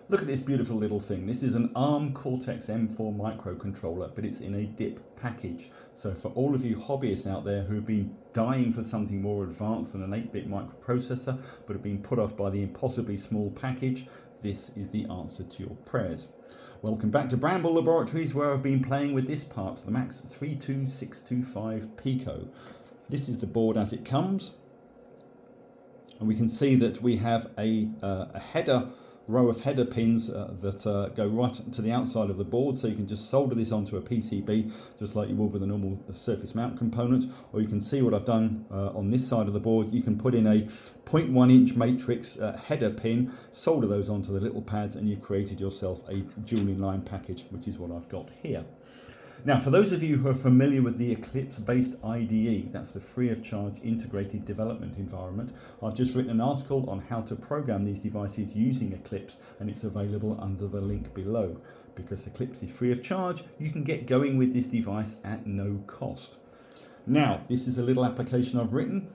Look at this beautiful little thing. This is an ARM Cortex-M4 microcontroller, but it's in a DIP package. So for all of you hobbyists out there who've been dying for something more advanced than an 8-bit microprocessor, but have been put off by the impossibly small package, this is the answer to your prayers. Welcome back to Bramble Laboratories, where I've been playing with this part, the MAX32625PICO. This is the board as it comes. And we can see that we have a row of header pins that go right to the outside of the board, so you can just solder this onto a PCB just like you would with a normal surface mount component. Or you can see what I've done on this side of the board. You can put in a 0.1 inch matrix header pin, solder those onto the little pads, and you've created yourself a dual inline package, which is what I've got here. Now, for those of you who are familiar with the Eclipse-based IDE, that's the free of charge integrated development environment, I've just written an article on how to program these devices using Eclipse, and it's available under the link below. Because Eclipse is free of charge, you can get going with this device at no cost. Now, this is a little application I've written.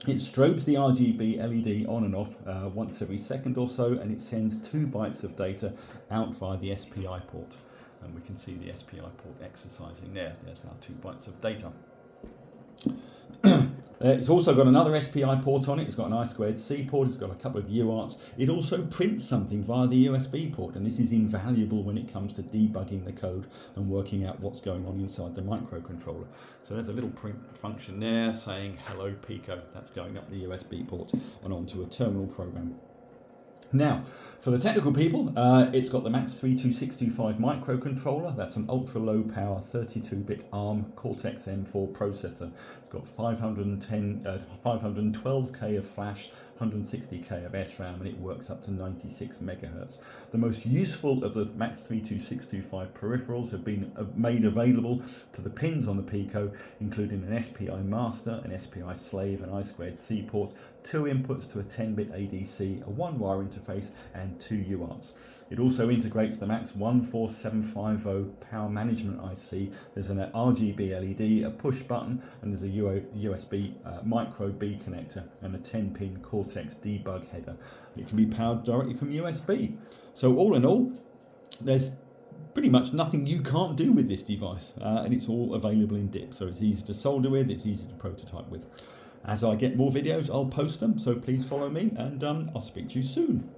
It strobes the RGB LED on and off once every second or so, and it sends 2 bytes of data out via the SPI port. And we can see the SPI port exercising there. There's our 2 bytes of data. It's also got another SPI port on it. It's got an I2C port. It's got a couple of UARTs. It also prints something via the USB port, and this is invaluable when it comes to debugging the code and working out what's going on inside the microcontroller. So there's a little print function there saying hello Pico. That's going up the USB port and onto a terminal program. Now, for the technical people, it's got the MAX32625 microcontroller. That's an ultra-low power 32-bit ARM Cortex-M4 processor. It's got 512K of flash, 160K of SRAM, and it works up to 96 megahertz. The most useful of the MAX32625 peripherals have been made available to the pins on the Pico, including an SPI master, an SPI slave, an I2C port, 2 inputs to a 10-bit ADC, a 1-wire interface, and 2 UARTs. It also integrates the MAX14750 power management IC. There's an RGB LED, a push button, and there's a USB micro B connector and a 10-pin Cortex debug header. It can be powered directly from USB. So all in all, there's pretty much nothing you can't do with this device, and it's all available in DIP. So it's easy to solder with, it's easy to prototype with. As I get more videos, I'll post them, so please follow me, and I'll speak to you soon.